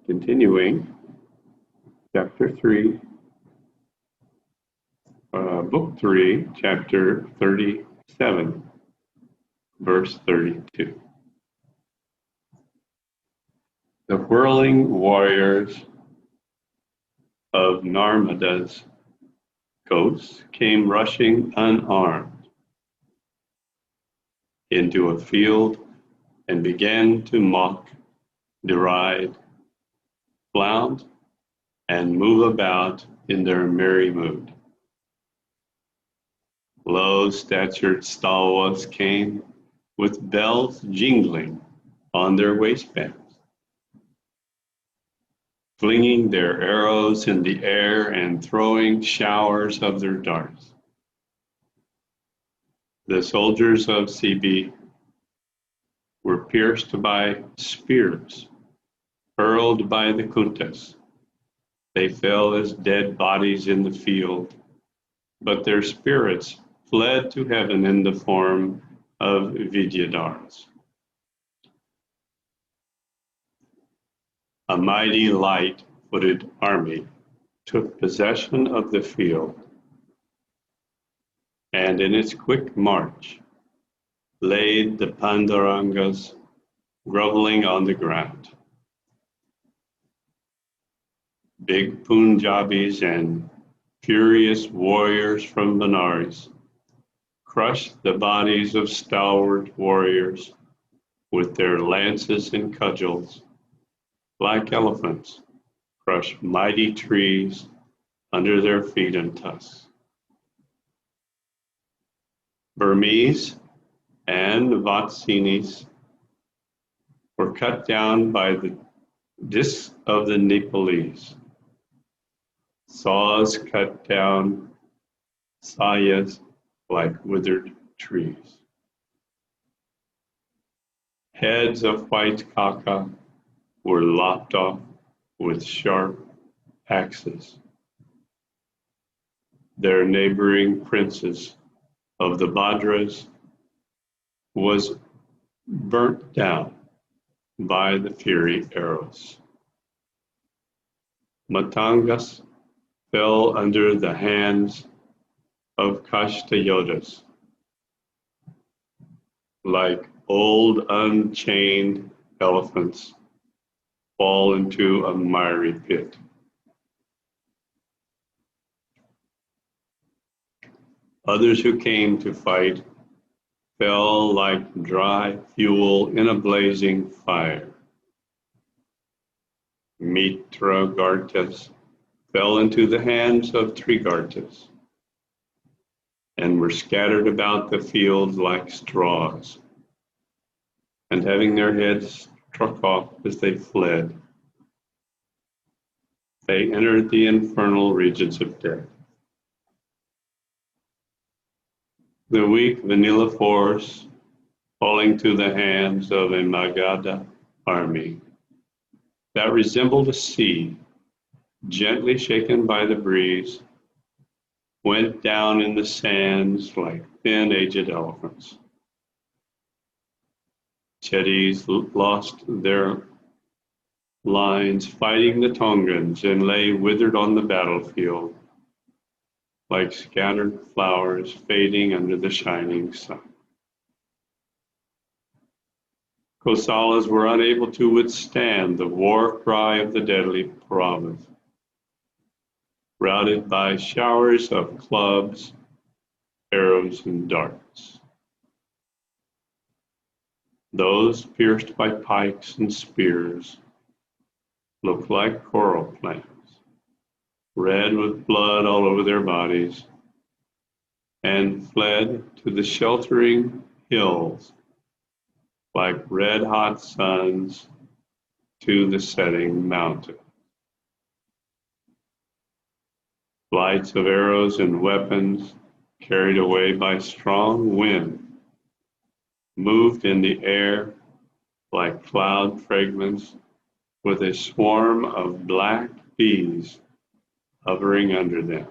Continuing, chapter 3, book 3, chapter 37, verse 32. The whirling warriors of Narmada's goats came rushing unarmed into a field and began to mock, deride, flout, and move about in their merry mood. Low-statured stalwarts came with bells jingling on their waistbands, flinging their arrows in the air and throwing showers of their darts. The soldiers of CB were pierced by spears, hurled by the kuntas. They fell as dead bodies in the field, but their spirits fled to heaven in the form of Vidyadharas. A mighty light-footed army took possession of the field, and in its quick march laid the Pandarangas groveling on the ground. Big Punjabis and furious warriors from Benares crushed the bodies of stalwart warriors with their lances and cudgels, like elephants crush mighty trees under their feet and tusks. Burmese and Vatsinis were cut down by the discs of the Nepalese. Saws cut down sayas like withered trees. Heads of white kaka were lopped off with sharp axes. Their neighboring princes of the Bhadras was burnt down by the fiery arrows. Matangas fell under the hands of Kashtayodas, like old unchained elephants fall into a miry pit. Others who came to fight fell like dry fuel in a blazing fire. Mitragartas fell into the hands of Trigartas and were scattered about the field like straws, and having their heads struck off as they fled, they entered the infernal regions of death. The weak vanilla force falling to the hands of a Magadha army that resembled a sea, gently shaken by the breeze, went down in the sands like thin, aged elephants. Chettis lost their lines fighting the Tongans and lay withered on the battlefield like scattered flowers fading under the shining sun. Kosalas were unable to withstand the war cry of the deadly Pauravas, routed by showers of clubs, arrows, and darts. Those pierced by pikes and spears looked like coral plants, red with blood all over their bodies, and fled to the sheltering hills like red-hot suns to the setting mountain. Flights of arrows and weapons carried away by strong wind moved in the air like cloud fragments with a swarm of black bees hovering under them.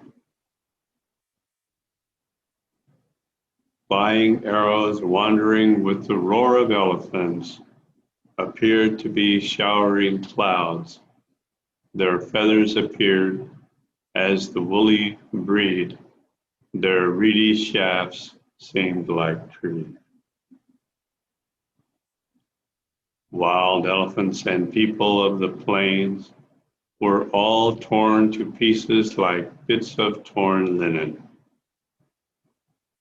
Flying arrows wandering with the roar of elephants appeared to be showering clouds. Their feathers appeared as the woolly breed. Their reedy shafts seemed like trees. Wild elephants and people of the plains were all torn to pieces like bits of torn linen.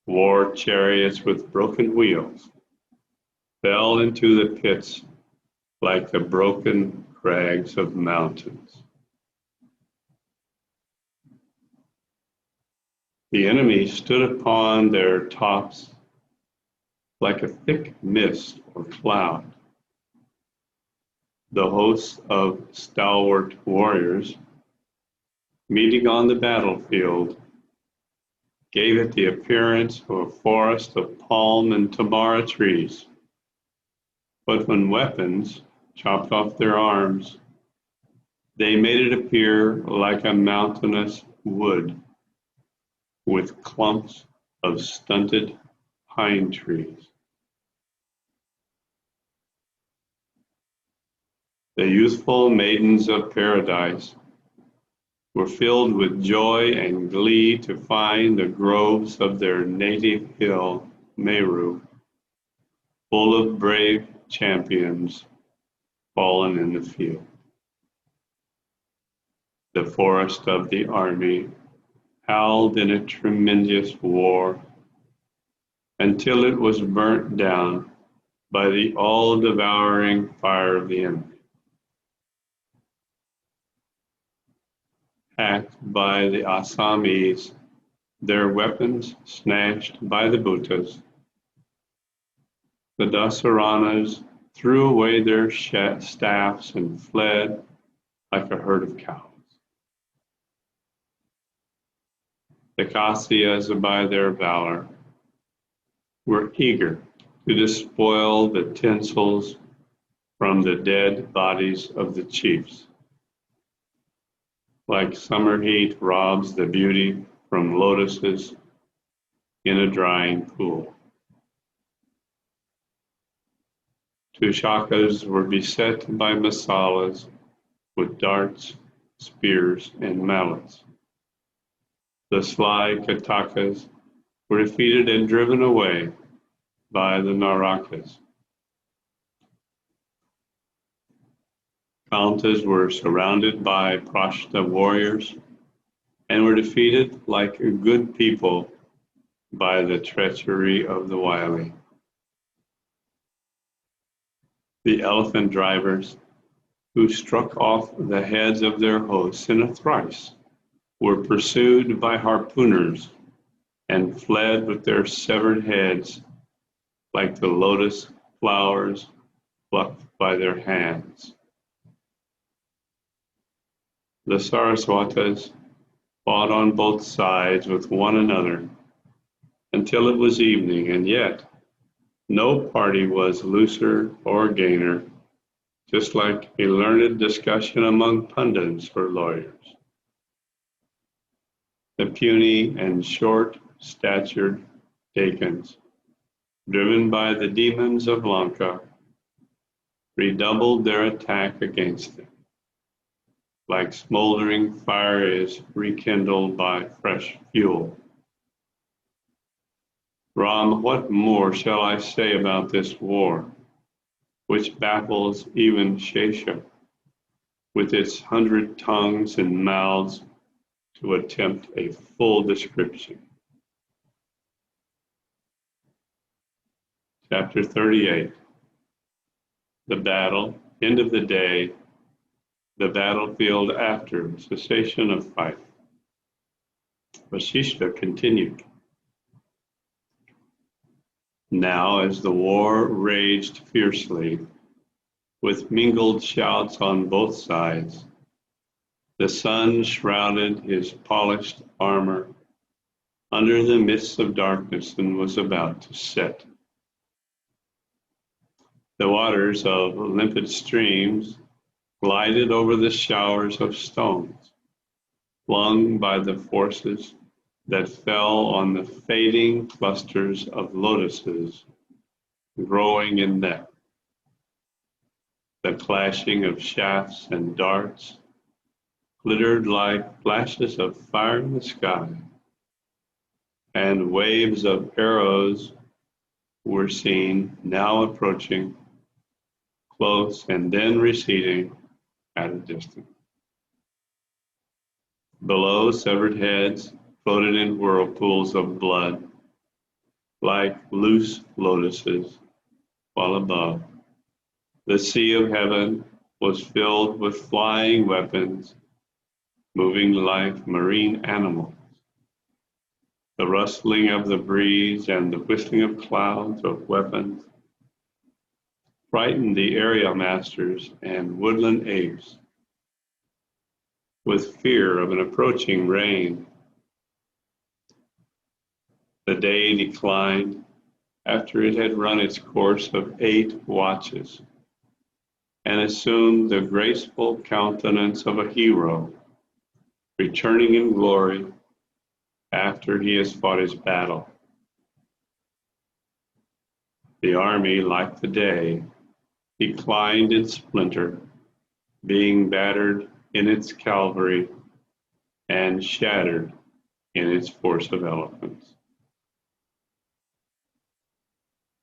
War chariots with broken wheels fell into the pits like the broken crags of mountains. The enemy stood upon their tops like a thick mist or cloud. The hosts of stalwart warriors meeting on the battlefield gave it the appearance of a forest of palm and tamara trees. But when weapons chopped off their arms, they made it appear like a mountainous wood with clumps of stunted pine trees. The youthful maidens of paradise were filled with joy and glee to find the groves of their native hill, Meru, full of brave champions fallen in the field. The forest of the army howled in a tremendous war until it was burnt down by the all-devouring fire of the enemy. Hacked by the Assamese, their weapons snatched by the Bhutas, the Dasaranas threw away their staffs and fled like a herd of cows. The Kasyas, by their valor, were eager to despoil the tinsels from the dead bodies of the chiefs. Like summer heat robs the beauty from lotuses in a drying pool. Tushakas were beset by masalas with darts, spears, and mallets. The sly Katakas were defeated and driven away by the Narakas. Kauntas were surrounded by Prashta warriors and were defeated like a good people by the treachery of the wily. The elephant drivers, who struck off the heads of their hosts in a trice, were pursued by harpooners and fled with their severed heads like the lotus flowers plucked by their hands. The Saraswatas fought on both sides with one another until it was evening, and yet no party was looser or gainer, just like a learned discussion among pundits or lawyers. The puny and short-statured Dakans, driven by the demons of Lanka, redoubled their attack against them, like smoldering fire is rekindled by fresh fuel. Ram, what more shall I say about this war, which baffles even Shesha, with its 100 tongues and mouths to attempt a full description? Chapter 38. The battle, end of the day, the battlefield after cessation of fight. Vasishta continued. Now, as the war raged fiercely, with mingled shouts on both sides, the sun shrouded his polished armor under the mists of darkness and was about to set. The waters of limpid streams glided over the showers of stones, flung by the forces that fell on the fading clusters of lotuses growing in them. The clashing of shafts and darts glittered like flashes of fire in the sky, and waves of arrows were seen, now approaching close and then receding at a distance. Below, severed heads floated in whirlpools of blood, like loose lotuses, while above, the sea of heaven was filled with flying weapons, moving like marine animals. The rustling of the breeze and the whistling of clouds of weapons frightened the area masters and woodland apes with fear of an approaching rain. The day declined after it had run its course of 8 watches and assumed the graceful countenance of a hero returning in glory after he has fought his battle. The army, like the day, declined in splinter, being battered in its cavalry and shattered in its force of elephants.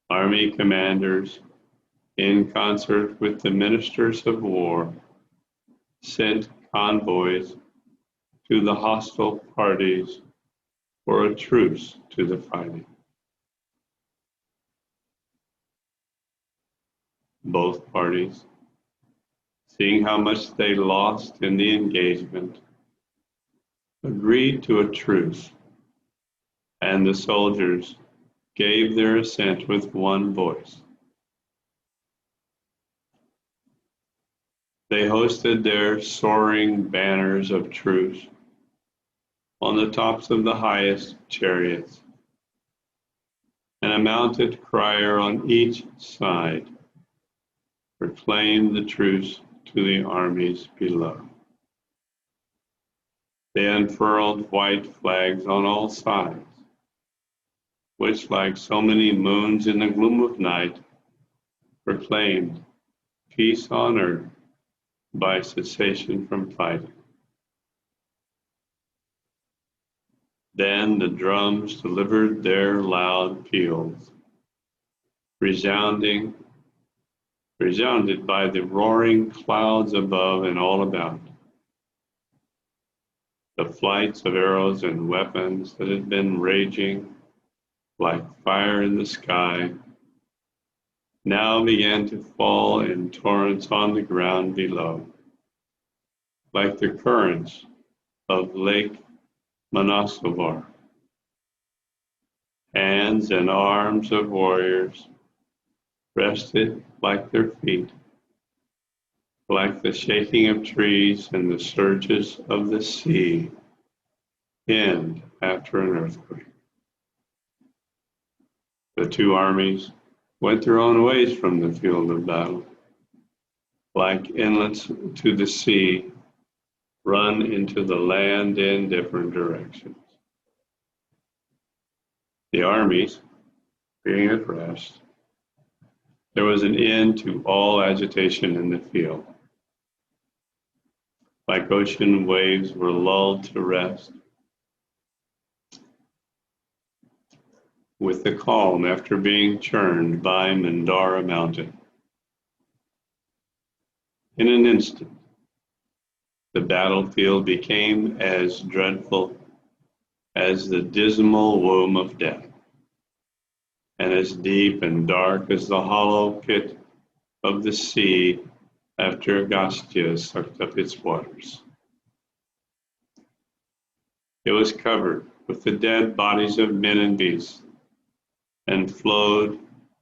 Army commanders, in concert with the ministers of war, sent convoys to the hostile parties for a truce to the fighting. Both parties, seeing how much they lost in the engagement, agreed to a truce, and the soldiers gave their assent with one voice. They hoisted their soaring banners of truce on the tops of the highest chariots, and a mounted crier on each side proclaimed the truce to the armies below. They unfurled white flags on all sides, which, like so many moons in the gloom of night, proclaimed peace on earth by cessation from fighting. Then the drums delivered their loud peals, resounded by the roaring clouds above and all about. The flights of arrows and weapons that had been raging like fire in the sky now began to fall in torrents on the ground below, like the currents of Lake Manasovar. Hands and arms of warriors rested like their feet, like the shaking of trees and the surges of the sea end after an earthquake. The two armies went their own ways from the field of battle, like inlets to the sea, run into the land in different directions. The armies being at rest, there was an end to all agitation in the field. Like ocean waves were lulled to rest, with the calm after being churned by Mandara Mountain. In an instant, the battlefield became as dreadful as the dismal womb of death, and as deep and dark as the hollow pit of the sea after Agastya sucked up its waters. It was covered with the dead bodies of men and beasts, and flowed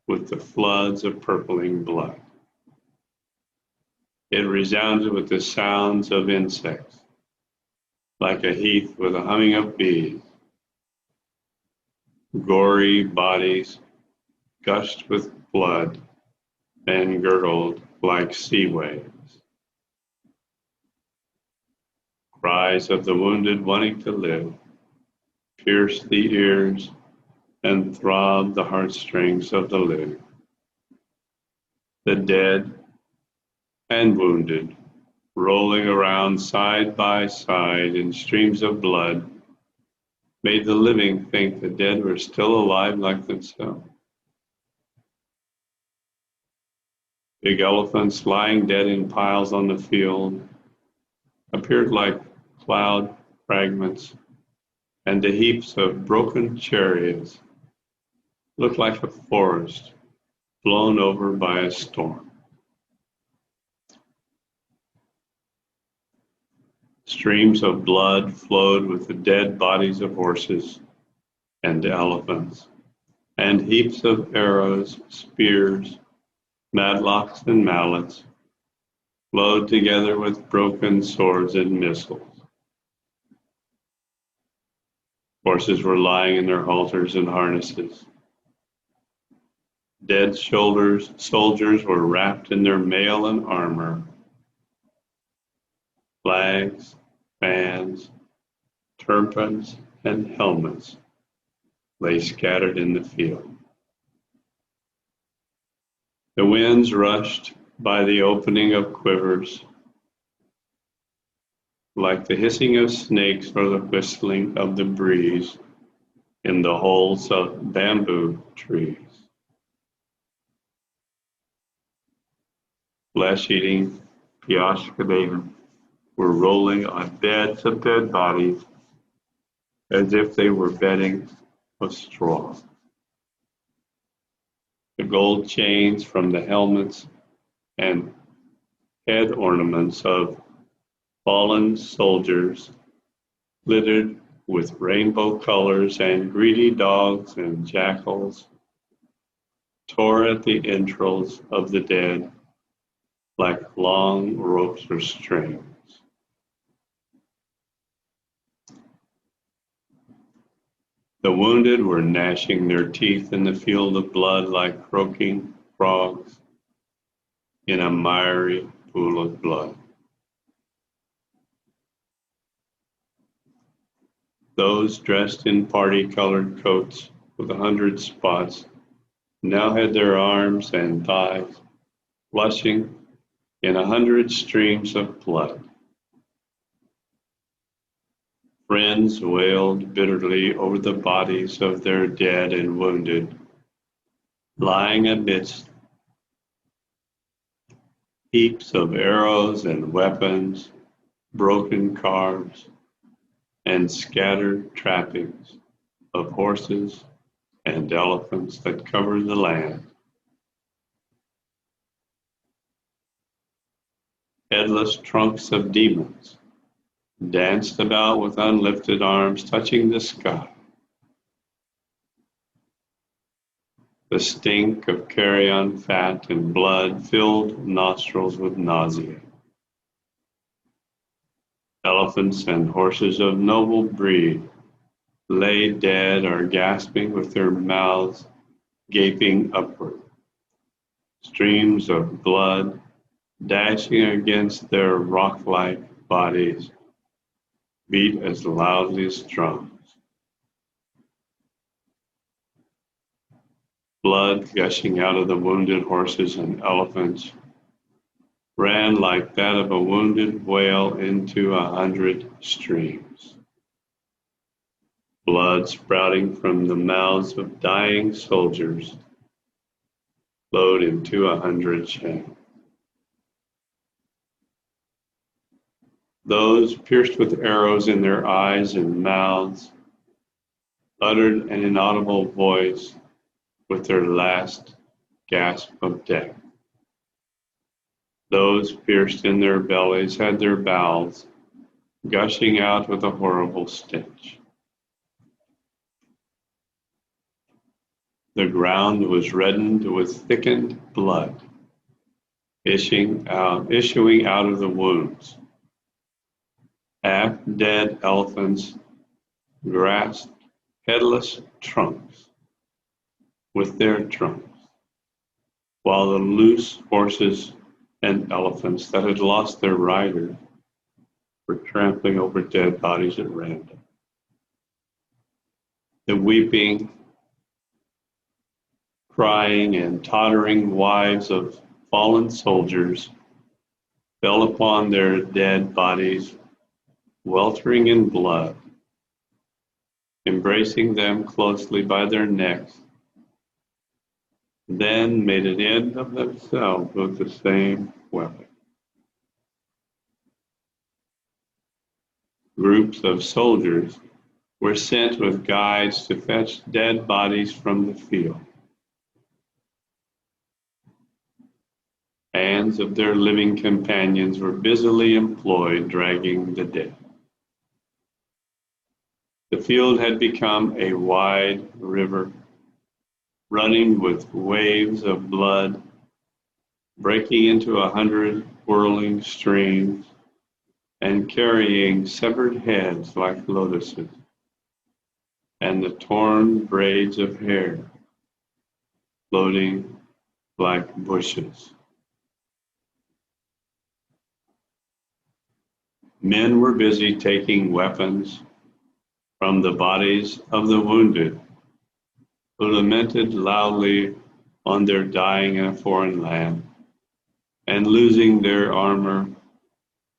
with the floods of purpling blood. It resounded with the sounds of insects, like a heath with a humming of bees. Gory bodies gushed with blood and gurgled like sea waves. Cries of the wounded wanting to live pierced the ears, and throbbed the heartstrings of the living. The dead and wounded, rolling around side by side in streams of blood, made the living think the dead were still alive like themselves. Big elephants lying dead in piles on the field appeared like cloud fragments, and the heaps of broken chariots looked like a forest blown over by a storm. Streams of blood flowed with the dead bodies of horses and elephants, and heaps of arrows, spears, madlocks, and mallets flowed together with broken swords and missiles. Horses were lying in their halters and harnesses. Dead soldiers were wrapped in their mail and armor. Flags, fans, turbans, and helmets lay scattered in the field. The winds rushed by the opening of quivers, like the hissing of snakes or the whistling of the breeze in the holes of bamboo trees. Flesh-eating scavaging were rolling on beds of dead bodies as if they were bedding of straw. The gold chains from the helmets and head ornaments of fallen soldiers littered with rainbow colors, and greedy dogs and jackals tore at the entrails of the dead like long ropes or strings. The wounded were gnashing their teeth in the field of blood like croaking frogs in a miry pool of blood. Those dressed in party-colored coats with 100 spots now had their arms and thighs flushing in 100 streams of blood. Friends wailed bitterly over the bodies of their dead and wounded, lying amidst heaps of arrows and weapons, broken cars, and scattered trappings of horses and elephants that covered the land. Headless trunks of demons danced about with unlifted arms touching the sky. The stink of carrion fat and blood filled nostrils with nausea. Elephants and horses of noble breed lay dead or gasping with their mouths gaping upward. Streams of blood dashing against their rock-like bodies beat as loudly as drums. Blood gushing out of the wounded horses and elephants ran like that of a wounded whale into 100 streams. Blood sprouting from the mouths of dying soldiers flowed into 100 channels. Those pierced with arrows in their eyes and mouths uttered an inaudible voice with their last gasp of death. Those pierced in their bellies had their bowels gushing out with a horrible stench. The ground was reddened with thickened blood, issuing out of the wounds. Half-dead elephants grasped headless trunks with their trunks, while the loose horses and elephants that had lost their riders were trampling over dead bodies at random. The weeping, crying, and tottering wives of fallen soldiers fell upon their dead bodies, weltering in blood, embracing them closely by their necks, then made an end of themselves with the same weapon. Groups of soldiers were sent with guides to fetch dead bodies from the field. Hands of their living companions were busily employed dragging the dead. The field had become a wide river, running with waves of blood, breaking into 100 whirling streams, and carrying severed heads like lotuses, and the torn braids of hair floating like bushes. Men were busy taking weapons from the bodies of the wounded, who lamented loudly on their dying in a foreign land, and losing their armor,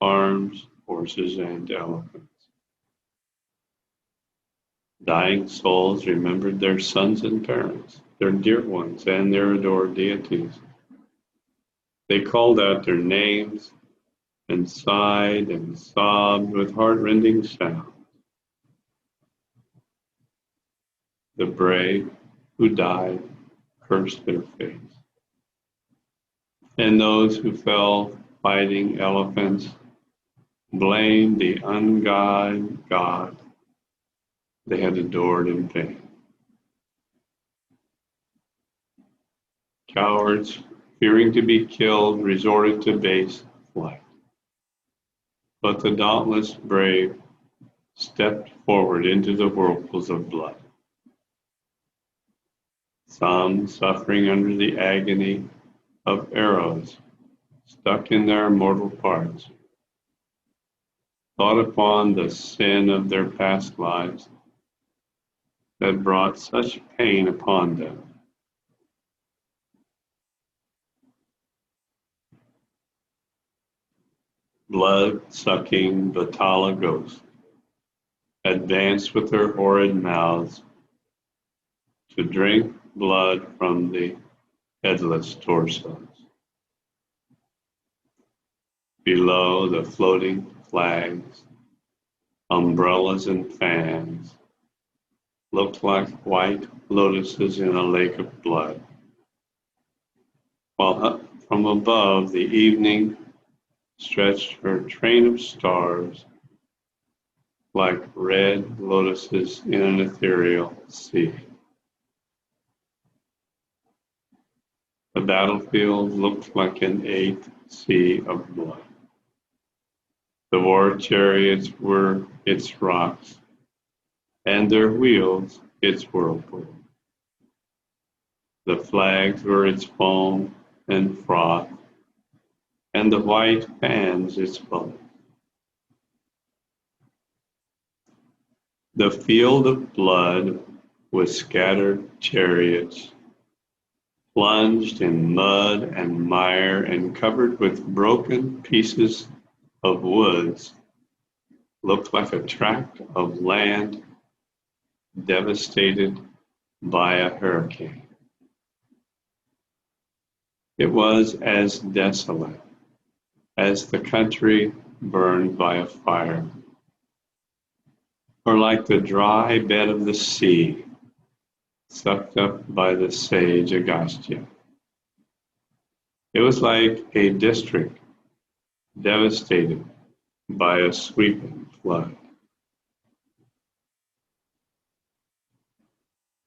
arms, horses, and elephants. Dying souls remembered their sons and parents, their dear ones, and their adored deities. They called out their names and sighed and sobbed with heart-rending sound. The brave who died cursed their fates, and those who fell fighting elephants blamed the ungodly God they had adored in vain. Cowards, fearing to be killed, resorted to base flight. But the dauntless brave stepped forward into the whirlpools of blood. Some, suffering under the agony of arrows stuck in their mortal parts, thought upon the sin of their past lives that brought such pain upon them. Blood-sucking Batala ghosts advanced with their horrid mouths to drink blood from the headless torsos. Below, the floating flags, umbrellas, and fans looked like white lotuses in a lake of blood, while from above the evening stretched her train of stars like red lotuses in an ethereal sea. The battlefield looked like an eighth sea of blood. The war chariots were its rocks, and their wheels its whirlpool. The flags were its foam and froth, and the white fans its bubbles. The field of blood with scattered chariots, plunged in mud and mire and covered with broken pieces of woods, looked like a tract of land devastated by a hurricane. It was as desolate as the country burned by a fire, or like the dry bed of the sea sucked up by the sage Agastya. It was like a district devastated by a sweeping flood.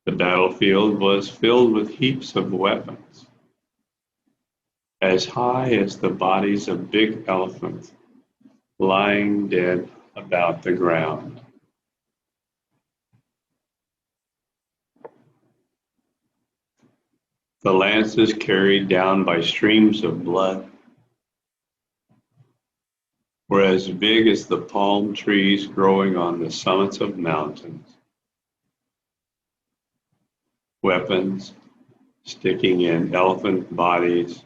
The battlefield was filled with heaps of weapons, as high as the bodies of big elephants lying dead about the ground. The lances carried down by streams of blood were as big as the palm trees growing on the summits of mountains. Weapons sticking in elephant bodies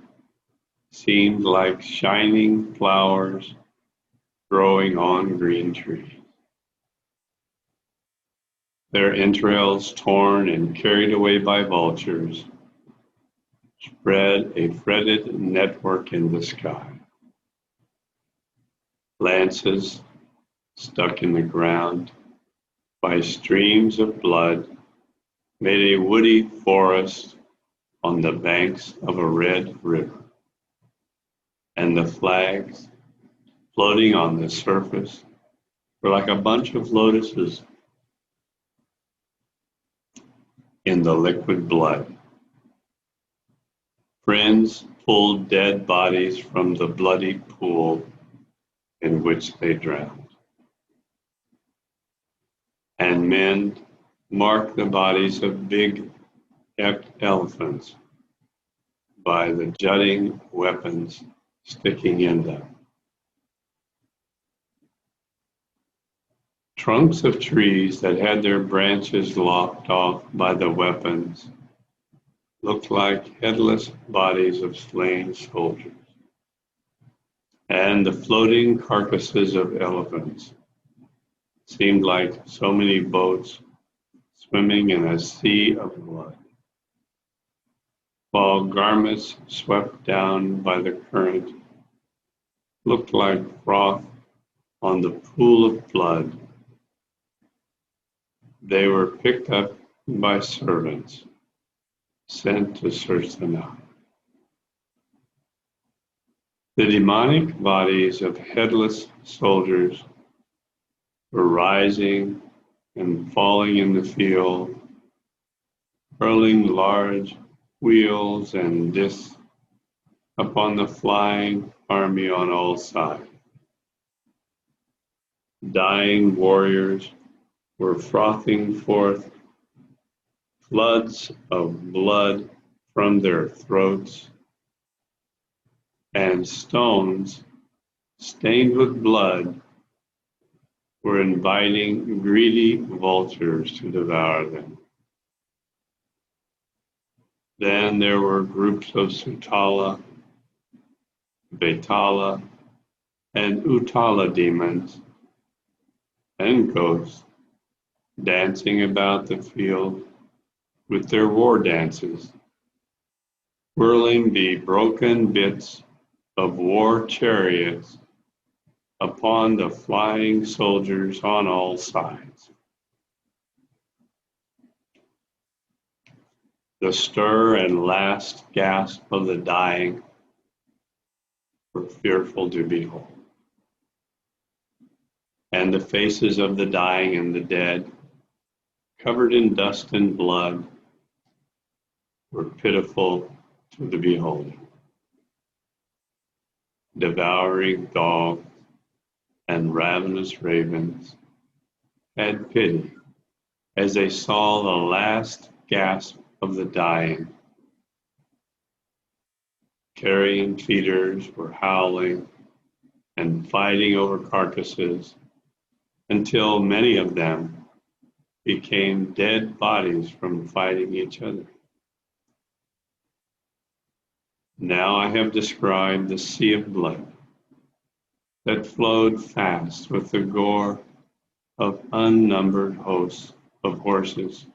seemed like shining flowers growing on green trees. Their entrails torn and carried away by vultures spread a fretted network in the sky. Lances stuck in the ground by streams of blood made a woody forest on the banks of a red river, and the flags floating on the surface were like a bunch of lotuses in the liquid blood. Friends pulled dead bodies from the bloody pool in which they drowned, and men marked the bodies of big elephants by the jutting weapons sticking in them. Trunks of trees that had their branches lopped off by the weapons looked like headless bodies of slain soldiers, and the floating carcasses of elephants seemed like so many boats swimming in a sea of blood, while garments swept down by the current looked like froth on the pool of blood. They were picked up by servants sent to search them out. The demonic bodies of headless soldiers were rising and falling in the field, hurling large wheels and discs upon the flying army on all sides. Dying warriors were frothing forth floods of blood from their throats, and stones stained with blood were inviting greedy vultures to devour them. Then there were groups of Sutala, Betala, and Utala demons and ghosts dancing about the field with their war dances, whirling the broken bits of war chariots upon the flying soldiers on all sides. The stir and last gasp of the dying were fearful to behold, and the faces of the dying and the dead, covered in dust and blood, were pitiful to the beholder. Devouring dogs and ravenous ravens had pity as they saw the last gasp of the dying. Carrion feeders were howling and fighting over carcasses until many of them became dead bodies from fighting each other. Now I have described the sea of blood that flowed fast with the gore of unnumbered hosts of horses,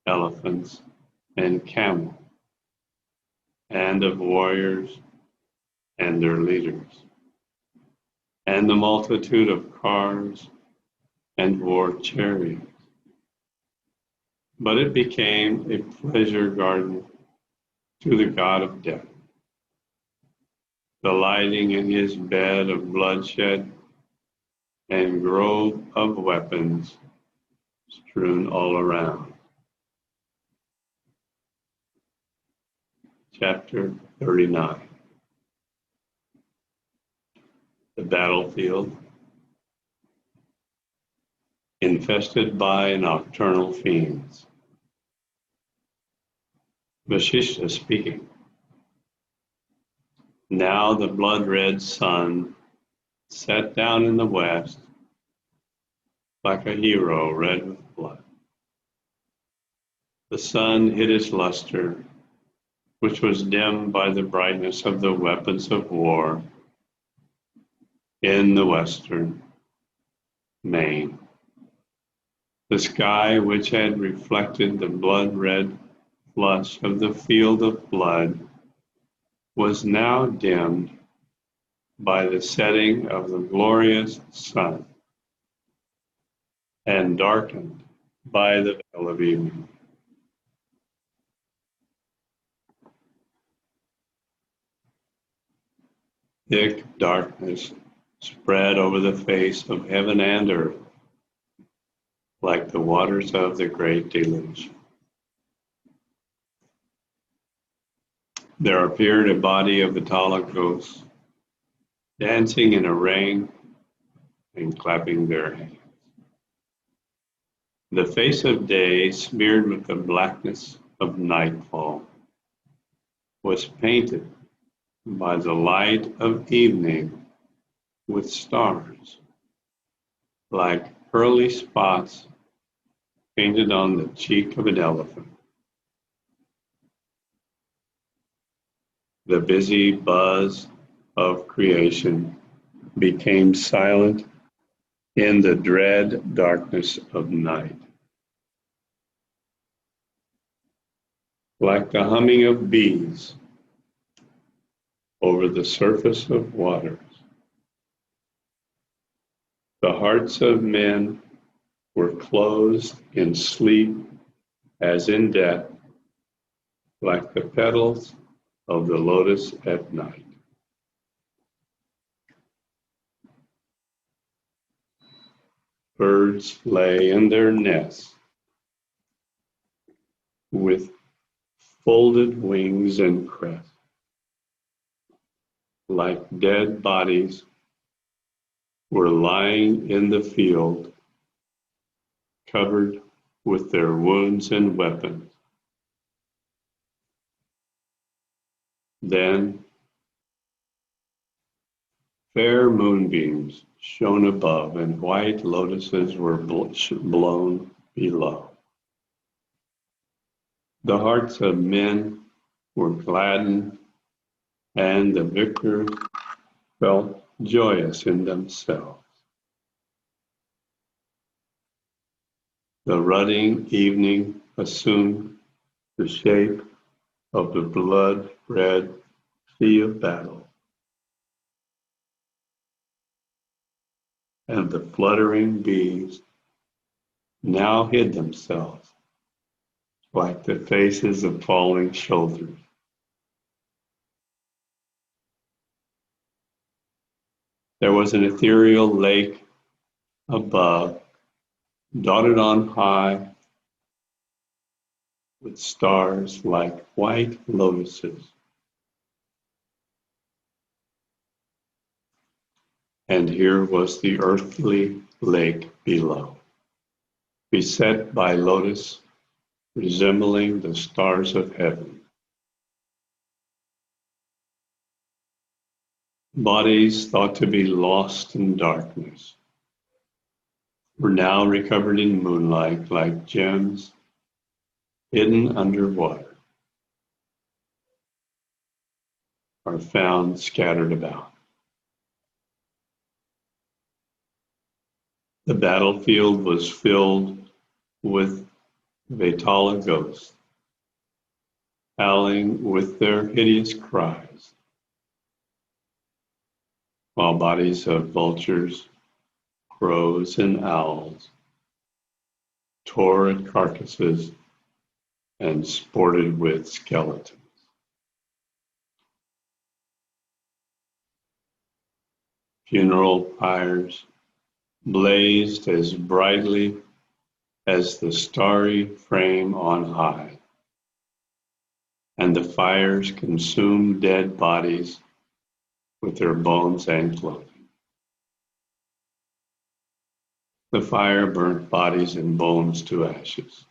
elephants, and camels, and of warriors and their leaders, and the multitude of cars and war chariots. But it became a pleasure garden to the god of death, delighting in his bed of bloodshed and grove of weapons strewn all around. Chapter 39. The battlefield, infested by nocturnal fiends. Vashishta speaking. Now the blood-red sun set down in the west like a hero red with blood. The sun hid its luster, which was dimmed by the brightness of the weapons of war, in the western main. The sky, which had reflected the blood-red flush of the field of blood, was now dimmed by the setting of the glorious sun and darkened by the veil of evening. Thick darkness spread over the face of heaven and earth like the waters of the great deluge. There appeared a body of the Tala ghosts, dancing in a ring and clapping their hands. The face of day, smeared with the blackness of nightfall, was painted by the light of evening with stars, like pearly spots painted on the cheek of an elephant. The busy buzz of creation became silent in the dread darkness of night. Like the humming of bees over the surface of waters, the hearts of men were closed in sleep as in death, like the petals of the lotus at night. Birds lay in their nests with folded wings and crests, like dead bodies were lying in the field, covered with their wounds and weapons. Then fair moonbeams shone above, and white lotuses were blown below. The hearts of men were gladdened, and the victors felt joyous in themselves. The ruddy evening assumed the shape of the blood-red sea of battle, and the fluttering bees now hid themselves like the faces of falling shoulders. There was an ethereal lake above, dotted on high with stars like white lotuses. And here was the earthly lake below, beset by lotus resembling the stars of heaven. Bodies thought to be lost in darkness were now recovered in moonlight like gems hidden underwater, are found scattered about. The battlefield was filled with Vetala ghosts, howling with their hideous cries, while bodies of vultures, crows, and owls tore at carcasses and sported with skeletons. Funeral pyres blazed as brightly as the starry frame on high, and the fires consumed dead bodies with their bones and clothing. The fire burnt bodies and bones to ashes.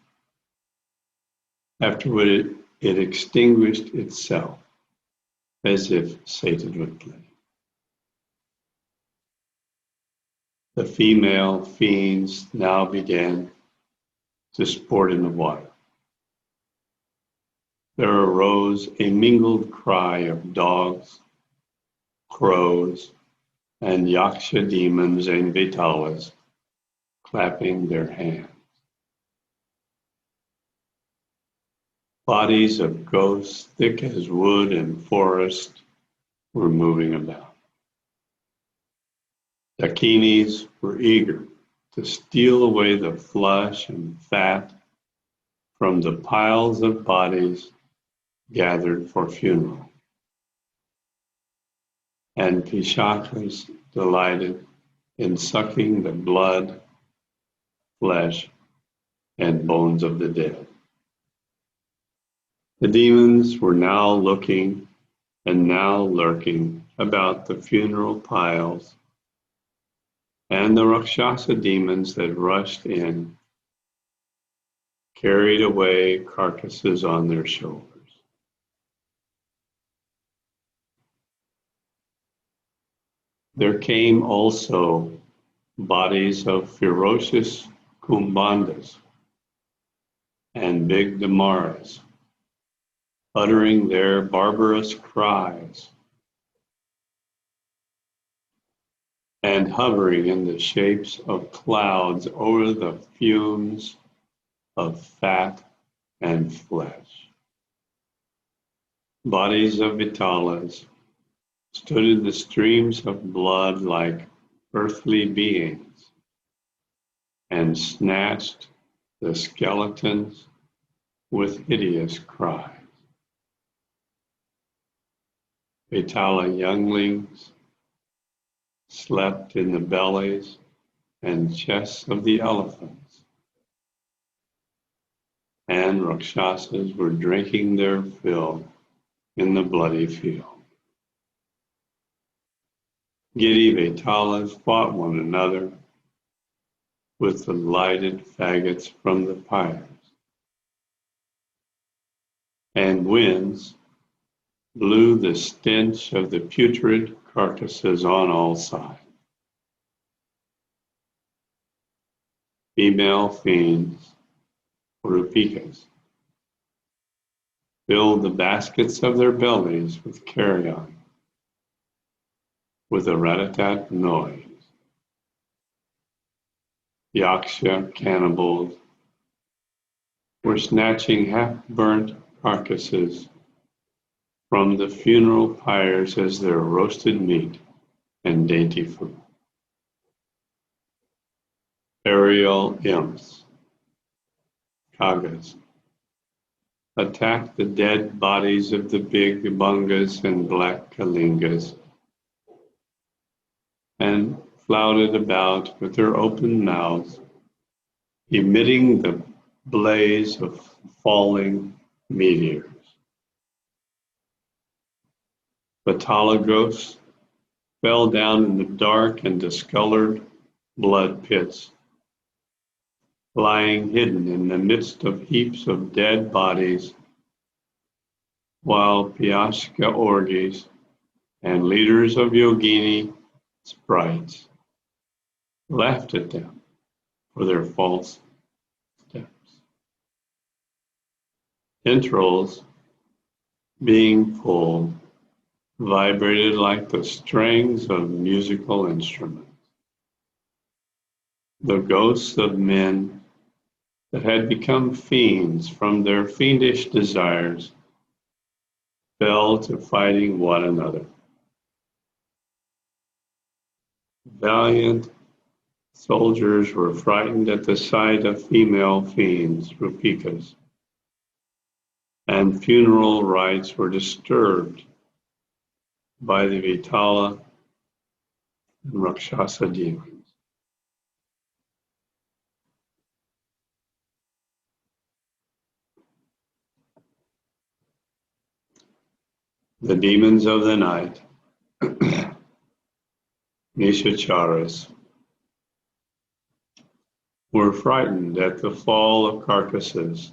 Afterward, it extinguished itself as if sated with flame. The female fiends now began to sport in the water, there arose a mingled cry of dogs, crows, and yaksha demons and vitalas clapping their hands. Bodies of ghosts thick as wood and forest were moving about. Dakinis were eager to steal away the flesh and fat from the piles of bodies gathered for funeral. And Pishakas delighted in sucking the blood, flesh, and bones of the dead. The demons were now looking and now lurking about the funeral piles, and the Rakshasa demons that rushed in carried away carcasses on their shoulders. There came also bodies of ferocious Kumbhandas and big Damaras, uttering their barbarous cries and hovering in the shapes of clouds over the fumes of fat and flesh. Bodies of Vitalas stood in the streams of blood like earthly beings and snatched the skeletons with hideous cries. Vitala younglings slept in the bellies and chests of the elephants, and Rakshasas were drinking their fill in the bloody field. Giddy Vitalas fought one another with the lighted faggots from the pyres, and winds blew the stench of the putrid carcasses on all sides. Female fiends, rupikas, filled the baskets of their bellies with carrion, with a rat-a-tat noise. Yaksha cannibals were snatching half-burnt carcasses from the funeral pyres as their roasted meat and dainty food. Aerial imps, kagas, attacked the dead bodies of the big bungas and black kalingas and flouted about with their open mouths, emitting the blaze of falling meteors. Batala ghosts fell down in the dark and discolored blood pits, lying hidden in the midst of heaps of dead bodies, while Pyashka orgies and leaders of yogini sprites laughed at them for their false steps. Entrails, being pulled, vibrated like the strings of musical instruments. The ghosts of men that had become fiends from their fiendish desires fell to fighting one another. Valiant soldiers were frightened at the sight of female fiends, rupikas, and funeral rites were disturbed by the Vitala and Rakshasa demons. The demons of the night, Nishacharas, were frightened at the fall of carcasses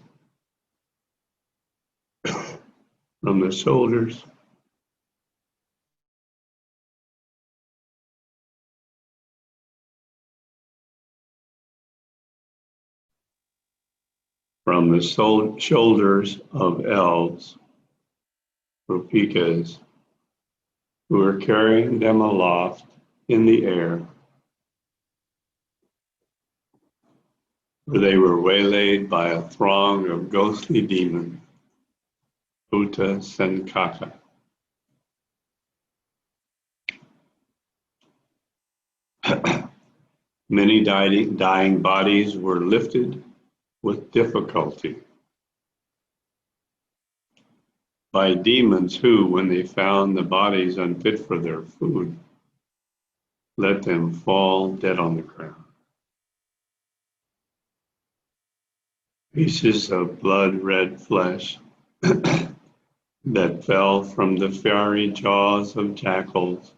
from the soldiers from the shoulders of elves, rupikas, who were carrying them aloft in the air, where they were waylaid by a throng of ghostly demons, bhutas and kata. Many dying bodies were lifted with difficulty by demons who, when they found the bodies unfit for their food, let them fall dead on the ground. Pieces of blood-red flesh that fell from the fiery jaws of jackals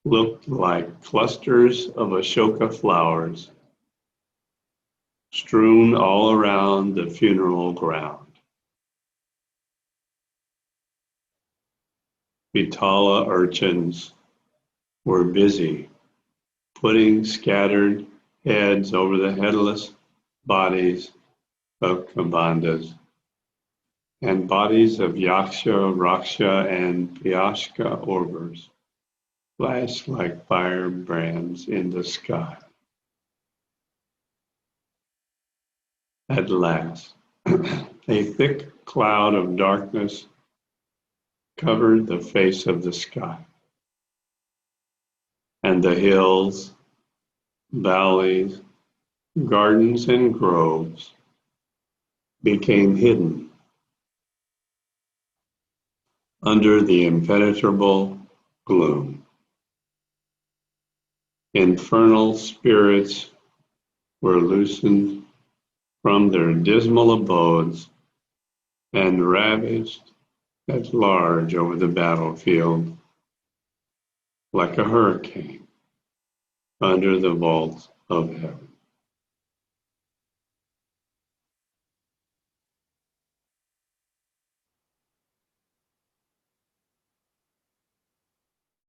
looked like clusters of Ashoka flowers strewn all around the funeral ground. Vitala urchins were busy putting scattered heads over the headless bodies of Kabandas and bodies of Yaksha, Raksha, and Pyashka ogres flashed like firebrands in the sky. At last, a thick cloud of darkness covered the face of the sky, and the hills, valleys, gardens, and groves became hidden under the impenetrable gloom. Infernal spirits were loosened from their dismal abodes and ravaged at large over the battlefield like a hurricane under the vault of heaven.